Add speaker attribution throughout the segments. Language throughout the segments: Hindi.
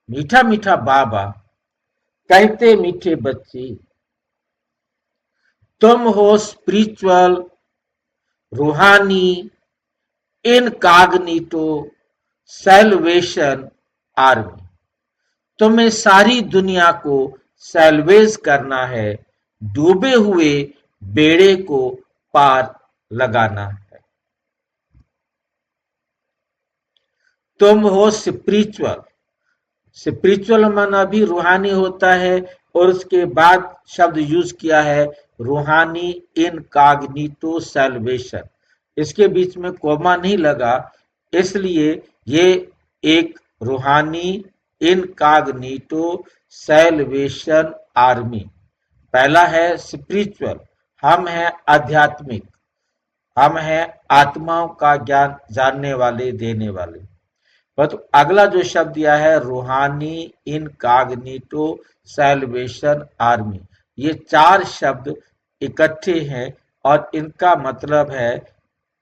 Speaker 1: मीठा मीठा बाबा कहते मीठे बच्चे, तुम हो स्पिरिचुअल, रूहानी, इनकॉग्निटो सैल्वेशन आर्मी। तुम्हें सारी दुनिया को सैल्वेज करना है, डूबे हुए बेड़े को पार लगाना है। तुम हो स्पिरिचुअल। स्पिरिचुअल माना भी रूहानी होता है, और उसके बाद शब्द यूज किया है रूहानी इनकॉग्निटो सैल्वेशन। इसके बीच में कोमा नहीं लगा, इसलिए ये एक रूहानी इनकॉग्निटो सैल्वेशन आर्मी। पहला है स्पिरिचुअल, हम हैं आध्यात्मिक, हम हैं आत्माओं का ज्ञान जानने वाले, देने वाले। तो अगला जो शब्द दिया है रूहानी इनकॉग्निटो सैल्वेशन आर्मी, ये चार शब्द इकट्ठे हैं और इनका मतलब है,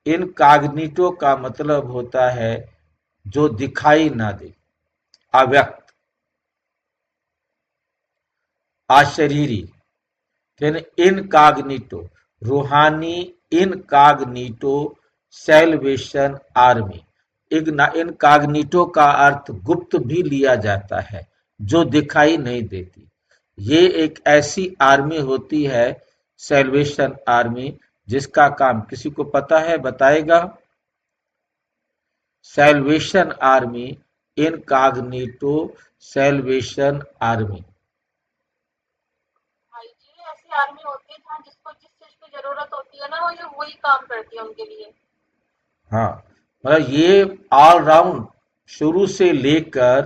Speaker 1: इनकॉग्निटो का मतलब होता है जो दिखाई ना दे, अव्यक्त, अशरीरी। इनकॉग्निटो, रूहानी इनकॉग्निटो सैल्वेशन आर्मी। इनकॉग्निटो का अर्थ गुप्त भी लिया जाता है, जो दिखाई नहीं देती। ये एक ऐसी आर्मी होती है, सैल्वेशन आर्मी, जिसका काम किसी को पता है, बताएगा? Salvation army, incognito salvation army.
Speaker 2: भाई जी, ऐसी आर्मी होती है जहाँ जिसको जिस चीज की जरूरत होती है ना, वो ये वही काम करती है उनके लिए।
Speaker 1: हाँ, मतलब ये ऑल राउंड, शुरू से लेकर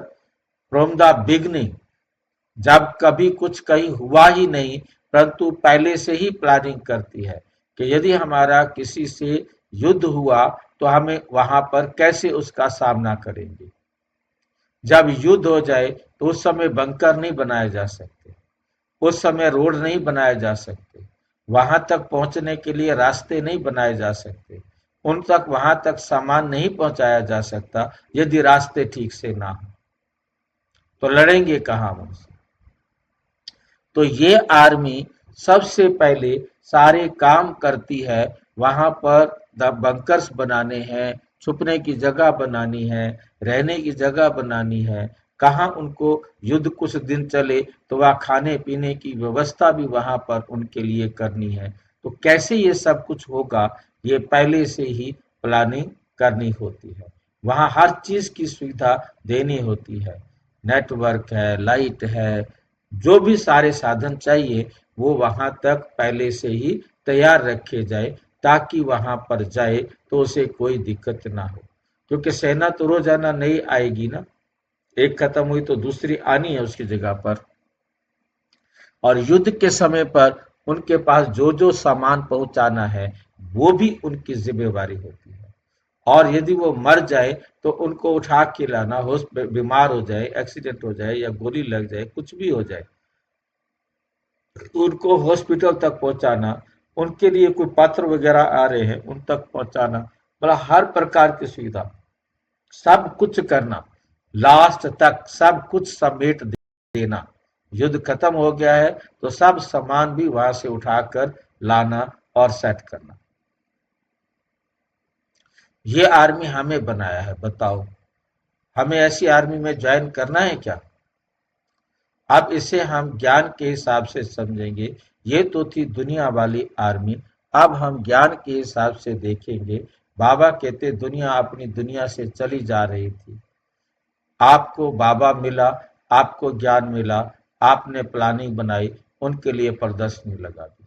Speaker 1: फ्रॉम द बिगनिंग, जब कभी कुछ कहीं हुआ ही नहीं, परंतु पहले से ही प्लानिंग करती है कि यदि हमारा किसी से युद्ध हुआ तो हमें वहां पर कैसे उसका सामना करेंगे। जब युद्ध हो जाए तो उस समय बंकर नहीं बनाए जा सकते, उस समय रोड नहीं बनाए जा सकते, वहां तक पहुंचने के लिए रास्ते नहीं बनाए जा सकते, उन तक वहां तक सामान नहीं पहुंचाया जा सकता यदि रास्ते ठीक से ना हो, तो लड़ेंगे कहां उनसे। तो ये आर्मी सबसे पहले सारे काम करती है, वहां पर बंकर्स बनाने हैं, छुपने की जगह बनानी है, रहने की जगह बनानी है, कहाँ उनको युद्ध कुछ दिन चले तो वह खाने पीने की व्यवस्था भी वहां पर उनके लिए करनी है। तो कैसे ये सब कुछ होगा, ये पहले से ही प्लानिंग करनी होती है। वहां हर चीज की सुविधा देनी होती है, नेटवर्क है, लाइट है, जो भी सारे साधन चाहिए वो वहां तक पहले से ही तैयार रखे जाए, ताकि वहां पर जाए तो उसे कोई दिक्कत ना हो। क्योंकि सेना तो रोजाना नहीं आएगी ना, एक खत्म हुई तो दूसरी आनी है उसकी जगह पर। और युद्ध के समय पर उनके पास जो जो सामान पहुंचाना है वो भी उनकी जिम्मेवारी होती है। और यदि वो मर जाए तो उनको उठा के लाना, हो बीमार हो जाए, एक्सीडेंट हो जाए या गोली लग जाए, कुछ भी हो जाए, उनको हॉस्पिटल तक पहुंचाना, उनके लिए कोई पत्र वगैरह आ रहे हैं उन तक पहुंचाना, मतलब हर प्रकार की सुविधा, सब कुछ करना, लास्ट तक सब कुछ समेट देना। युद्ध खत्म हो गया है तो सब सामान भी वहां से उठाकर लाना और सेट करना। ये आर्मी हमें बनाया है, बताओ हमें ऐसी आर्मी में ज्वाइन करना है क्या? अब इसे हम ज्ञान के हिसाब से समझेंगे। ये तो थी दुनिया वाली आर्मी, अब हम ज्ञान के हिसाब से देखेंगे। बाबा कहते दुनिया अपनी दुनिया से चली जा रही थी, आपको बाबा मिला, आपको ज्ञान मिला, आपने प्लानिंग बनाई, उनके लिए प्रदर्शनी लगा दी,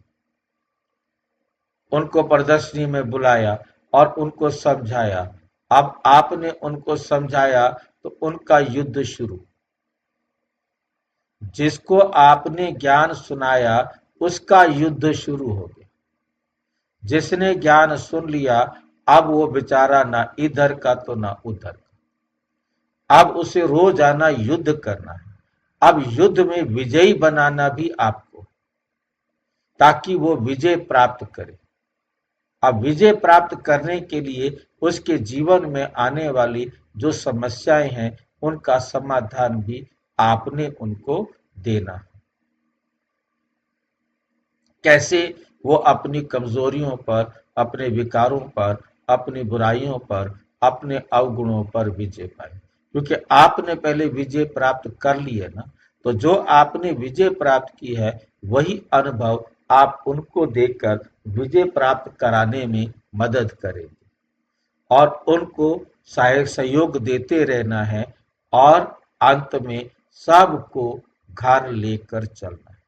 Speaker 1: उनको प्रदर्शनी में बुलाया और उनको समझाया। अब आपने उनको समझाया तो उनका युद्ध शुरू। जिसको आपने ज्ञान सुनाया उसका युद्ध शुरू हो गया। जिसने ज्ञान सुन लिया अब वो बेचारा ना इधर का तो ना उधर का, अब उसे रोजाना युद्ध करना है। अब युद्ध में विजयी बनाना भी आपको, ताकि वो विजय प्राप्त करे। अब विजय प्राप्त करने के लिए उसके जीवन में आने वाली जो समस्याएं हैं उनका समाधान भी आपने उनको देना। कैसे? वो अपनी कमजोरियों पर, अपने विकारों पर, अपनी बुराइयों पर, अपने अवगुणों पर विजय पाए। क्योंकि आपने पहले विजय प्राप्त कर ली है ना, तो जो आपने विजय प्राप्त की है वही अनुभव आप उनको देकर विजय प्राप्त कराने में मदद करेंगे और उनको सहयोग देते रहना है और अंत में सबको घर लेकर चलना है।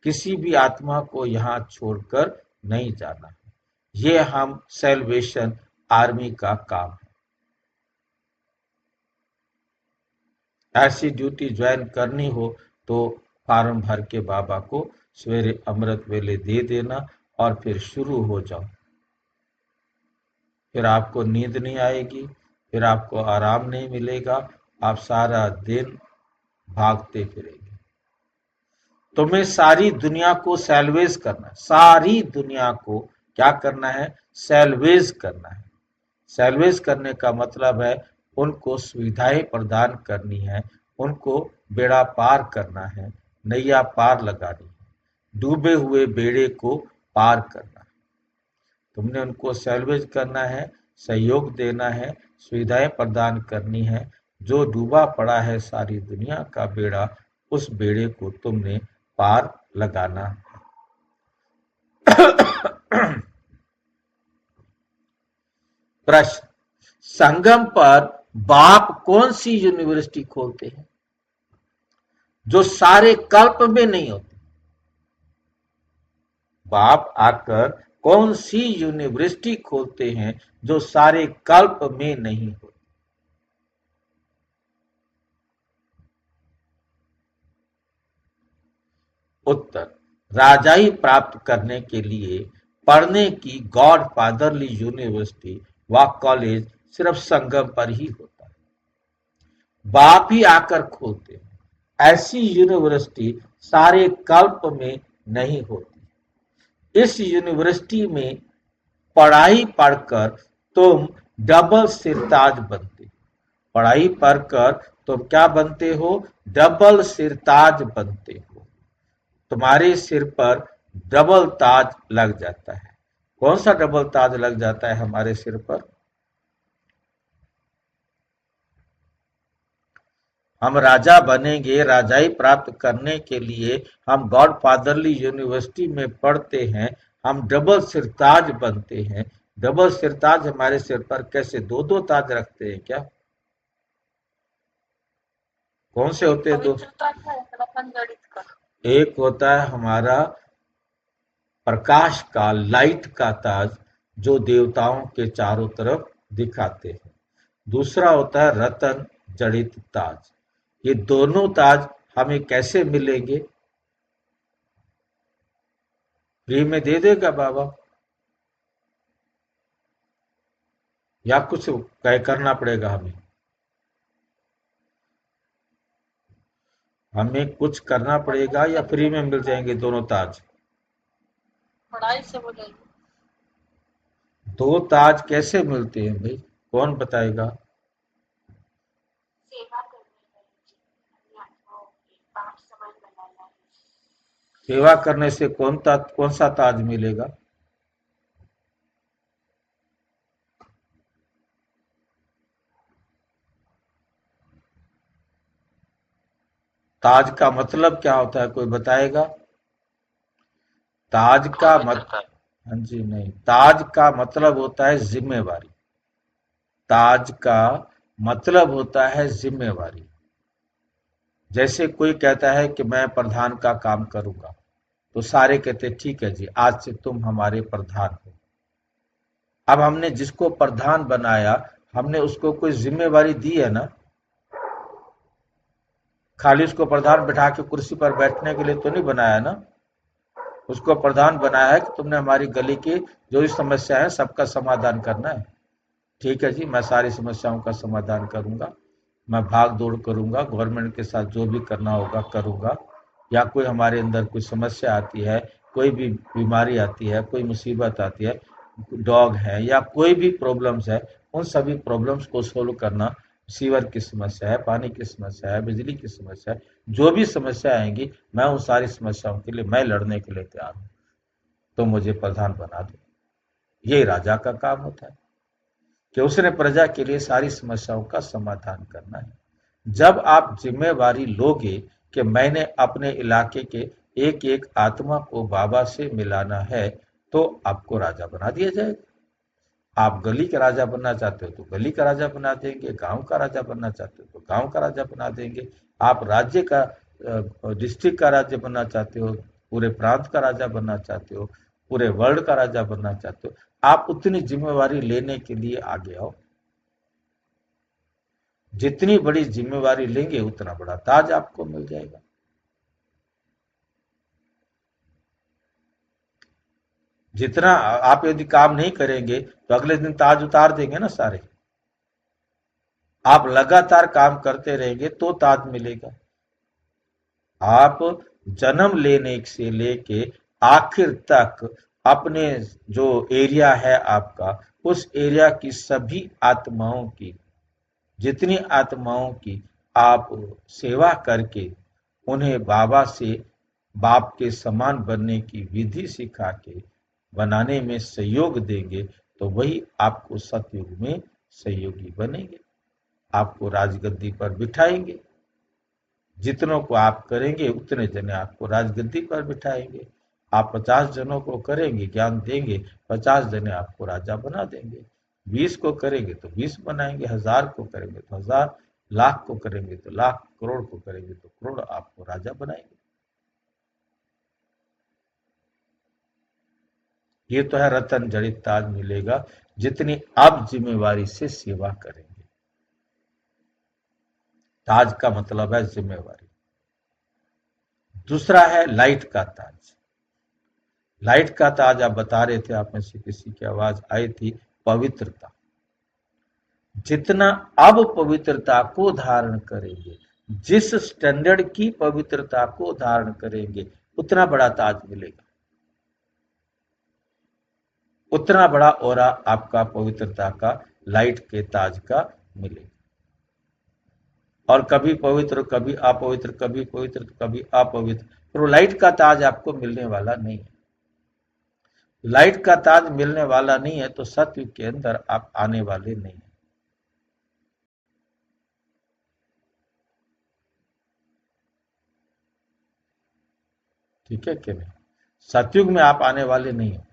Speaker 1: किसी भी आत्मा को यहाँ छोड़कर नहीं जाना। ये हम सेल्वेशन आर्मी का काम है। ऐसी ड्यूटी ज्वाइन करनी हो तो फार्म भर के बाबा को सवेरे अमृत वेले दे देना और फिर शुरू हो जाओ। फिर आपको नींद नहीं आएगी, फिर आपको आराम नहीं मिलेगा, आप सारा दिन भागते फिरेंगे। तुम्हें सारी दुनिया को सैल्वेज करना है, सारी दुनिया को क्या करना है? सैल्वेज करना है। सैल्वेज करने का मतलब है उनको सुविधाएं प्रदान करनी है, उनको बेड़ा पार करना है, नैया पार लगानी है, डूबे हुए बेड़े को पार करना है। तुमने उनको सैल्वेज करना है, सहयोग देना है, सुविधाएं प्रदान करनी है। जो डूबा पड़ा है सारी दुनिया का बेड़ा, उस बेड़े को तुमने पार लगाना है। प्रश्न, संगम पर बाप कौन सी यूनिवर्सिटी खोलते हैं जो सारे कल्प में नहीं होती? बाप आकर कौन सी यूनिवर्सिटी खोलते हैं जो सारे कल्प में नहीं होती? उत्तर, राजाई प्राप्त करने के लिए पढ़ने की गॉड फादरली यूनिवर्सिटी व कॉलेज सिर्फ संगम पर ही होता है। बाप ही आकर खोलते हैं। ऐसी यूनिवर्सिटी सारे कल्प में नहीं होती। इस यूनिवर्सिटी में पढ़ाई पढ़कर तुम डबल सिरताज बनते हो। पढ़ाई पढ़कर तुम क्या बनते हो? डबल सिरताज बनते हो। तुम्हारे सिर पर डबल ताज लग जाता है। कौन सा डबल ताज लग जाता है हमारे सिर पर? हम राजा बनेंगे। राजाई प्राप्त करने के लिए हम गॉड फादरली यूनिवर्सिटी में पढ़ते हैं, हम डबल सिरताज बनते हैं। डबल सिरताज हमारे सिर पर कैसे? दो दो ताज रखते हैं क्या? कौन से होते हैं दो?
Speaker 2: पवित्रता का है, रतन जड़ित का।
Speaker 1: एक होता है हमारा प्रकाश का, लाइट का ताज, जो देवताओं के चारों तरफ दिखाते हैं। दूसरा होता है रतन जड़ित ताज। ये दोनों ताज हमें कैसे मिलेंगे? फ्री में दे देगा बाबा या कुछ तय करना पड़ेगा हमें? हमें कुछ करना पड़ेगा या फ्री में मिल जाएंगे दोनों ताज?
Speaker 2: पढ़ाई से हो जाएगी।
Speaker 1: दो ताज कैसे मिलते हैं भाई? कौन बताएगा?
Speaker 2: सेवा करनी है, आत्माओं की पाठ समझ बनाना है।
Speaker 1: सेवा करने से कौन सा ताज मिलेगा? ताज का मतलब क्या होता है? कोई बताएगा? ताज का मत हाँ जी, नहीं, ताज का मतलब होता है जिम्मेवारी। ताज का मतलब होता है जिम्मेवारी। जैसे कोई कहता है कि मैं प्रधान का काम करूंगा, तो सारे कहते हैं ठीक है जी, आज से तुम हमारे प्रधान हो। अब हमने जिसको प्रधान बनाया, हमने उसको कोई जिम्मेवारी दी है ना। खाली उसको प्रधान बिठा के कुर्सी पर बैठने के लिए तो नहीं बनाया ना। उसको प्रधान बनाया है कि तुमने हमारी गली की जो भी समस्या है सबका समाधान करना है। ठीक है जी, मैं सारी समस्याओं का समाधान करूंगा, मैं भाग दौड़ करूंगा, गवर्नमेंट के साथ जो भी करना होगा करूंगा। या कोई हमारे अंदर कोई समस्या आती है, कोई भी बीमारी आती है, कोई मुसीबत आती है, डॉग है या कोई भी प्रॉब्लम्स है, उन सभी प्रॉब्लम्स को सोल्व करना सीवर की समस्या है, पानी की समस्या है, बिजली की समस्या है, जो भी समस्या आएंगी मैं उन सारी समस्याओं के लिए मैं लड़ने के लिए तैयार हूं, तो मुझे प्रधान बना दो। यही राजा का काम होता है कि उसने प्रजा के लिए सारी समस्याओं का समाधान करना है। जब आप जिम्मेवारी लोगे कि मैंने अपने इलाके के एक एक आत्मा को बाबा से मिलाना है, तो आपको राजा बना दिया जाएगा। आप गली का राजा बनना चाहते हो तो गली का राजा बना देंगे, गांव का राजा बनना चाहते हो तो गांव का राजा बना देंगे, आप राज्य का डिस्ट्रिक्ट का राज्य बनना चाहते हो, पूरे प्रांत का राजा बनना चाहते हो, पूरे वर्ल्ड का राजा बनना चाहते हो, आप उतनी जिम्मेवारी लेने के लिए आगे आओ। जितनी बड़ी जिम्मेवारी लेंगे उतना बड़ा ताज आपको मिल जाएगा। जितना आप यदि काम नहीं करेंगे तो अगले दिन ताज उतार देंगे ना सारे। आप लगातार काम करते रहेंगे तो ताज मिलेगा। आप जन्म लेने से लेके आखिर तक अपने जो एरिया है आपका, उस एरिया की सभी आत्माओं की, जितनी आत्माओं की आप सेवा करके उन्हें बाबा से बाप के समान बनने की विधि सिखा के बनाने में सहयोग देंगे, तो वही आपको सतयुग में सहयोगी बनेंगे, आपको राजगद्दी पर बिठाएंगे। जितनों को आप करेंगे उतने जने आपको राजगद्दी पर बिठाएंगे। आप 50 जनों को करेंगे, ज्ञान देंगे, 50 जने आपको राजा बना देंगे। 20 को करेंगे तो 20 बनाएंगे, 1000 को करेंगे तो 1000, लाख को करेंगे तो लाख, करोड़ को करेंगे तो करोड़ आपको राजा बनाएंगे। ये तो है रतन जड़ित ताज मिलेगा जितनी आप जिम्मेवारी से सेवा करेंगे। ताज का मतलब है जिम्मेवारी। दूसरा है लाइट का ताज। लाइट का ताज आप बता रहे थे, आप में से किसी की आवाज आई थी, पवित्रता। जितना अब पवित्रता को धारण करेंगे, जिस स्टैंडर्ड की पवित्रता को धारण करेंगे, उतना बड़ा ताज मिलेगा, उतना बड़ा ऑरा आपका पवित्रता का, लाइट के ताज का मिलेगा। और कभी पवित्र, कभी अपवित्र, कभी पवित्र, कभी अपवित्र, तो लाइट का ताज आपको मिलने वाला नहीं है। लाइट का ताज मिलने वाला नहीं है तो सत्युग के अंदर आप आने वाले नहीं है। ठीक है कि नहीं? सतयुग में आप आने वाले नहीं हो।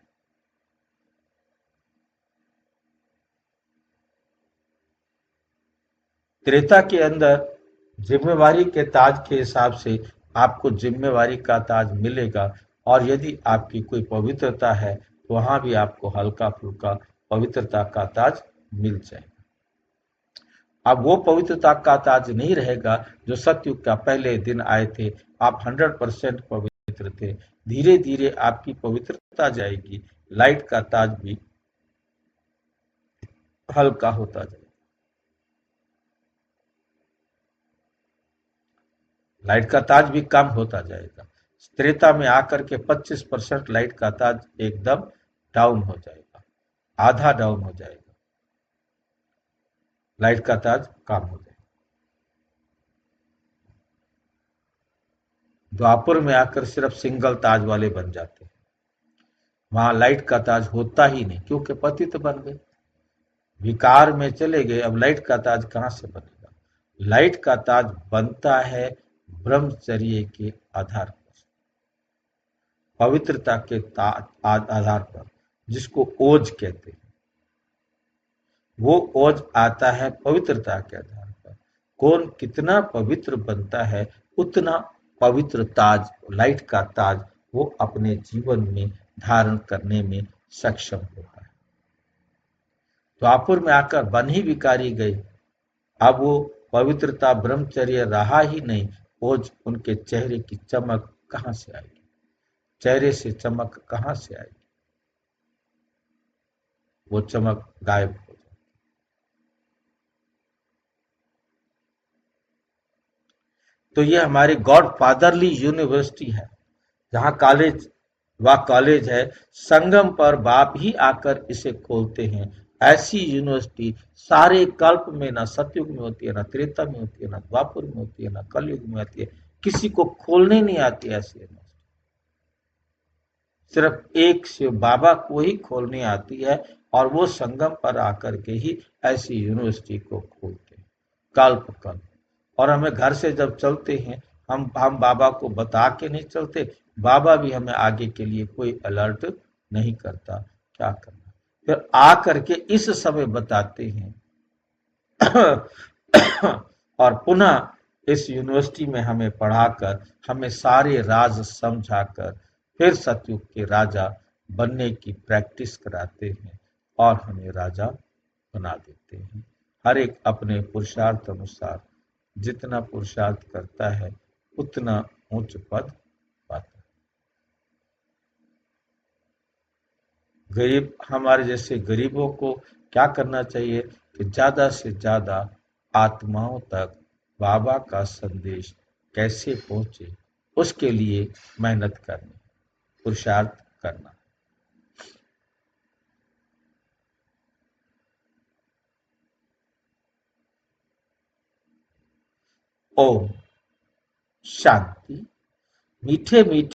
Speaker 1: त्रेता के अंदर जिम्मेवारी के ताज के हिसाब से आपको जिम्मेवारी का ताज मिलेगा, और यदि आपकी कोई पवित्रता है तो वहां भी आपको हल्का फुल्का पवित्रता का ताज मिल जाएगा। अब वो पवित्रता का ताज नहीं रहेगा जो सतयुग का पहले दिन आए थे, आप 100% पवित्र थे। धीरे धीरे आपकी पवित्रता जाएगी, लाइट का ताज भी हल्का होता जाएगा। लाइट का ताज भी कम होता जाएगा। त्रेता में आकर के 25% लाइट का ताज एकदम डाउन हो जाएगा, आधा डाउन हो जाएगा, लाइट का ताज कम हो जाएगा। द्वापर में आकर सिर्फ सिंगल ताज वाले बन जाते हैं, वहां लाइट का ताज होता ही नहीं, क्योंकि पतित बन गए, विकार में चले गए। अब लाइट का ताज कहां से बनेगा? लाइट का ताज बनता है ब्रह्मचर्य के आधार पर, पवित्रता के आधार पर, जिसको ओज कहते हैं। वो ओज आता है पवित्रता के आधार पर। कौन कितना पवित्र बनता है, उतना पवित्र ताज, लाइट का ताज, वो अपने जीवन में धारण करने में सक्षम होता है। द्वापर में आकर बन ही विकारी गए, अब वो पवित्रता ब्रह्मचर्य रहा ही नहीं। ओज, उनके चेहरे की चमक कहां से आएगी? चेहरे से चमक कहां से आएगी? वो चमक गायब हो जाए। तो ये हमारी गॉड फादरली यूनिवर्सिटी है, जहां कॉलेज है, संगम पर बाप ही आकर इसे खोलते हैं, ऐसी यूनिवर्सिटी सारे कल्प में ना सतयुग में होती है, ना त्रेता में होती है, ना द्वापर में होती है, ना कलयुग में आती है। किसी को खोलने नहीं आती ऐसी यूनिवर्सिटी। सिर्फ एक शिव बाबा को ही खोलनी आती है, और वो संगम पर आकर के ही ऐसी यूनिवर्सिटी को खोलते हैं कल्प कल्प। और हमें घर से जब चलते हैं, हम बाबा को बता के नहीं चलते, बाबा भी हमें आगे के लिए कोई अलर्ट नहीं करता क्या करना। फिर आ करके इस समय बताते हैं और पुनः इस यूनिवर्सिटी में हमें पढ़ाकर, हमें सारे राज समझाकर फिर सतयुग के राजा बनने की प्रैक्टिस कराते हैं और हमें राजा बना देते हैं। हर एक अपने पुरुषार्थ अनुसार जितना पुरुषार्थ करता है उतना उच्च पद पाता है। गरीब हमारे जैसे गरीबों को क्या करना चाहिए कि ज्यादा से ज्यादा आत्माओं तक बाबा का संदेश कैसे पहुंचे, उसके लिए मेहनत करनी, पुरुषार्थ करना। ओम शांति। मीठे मीठे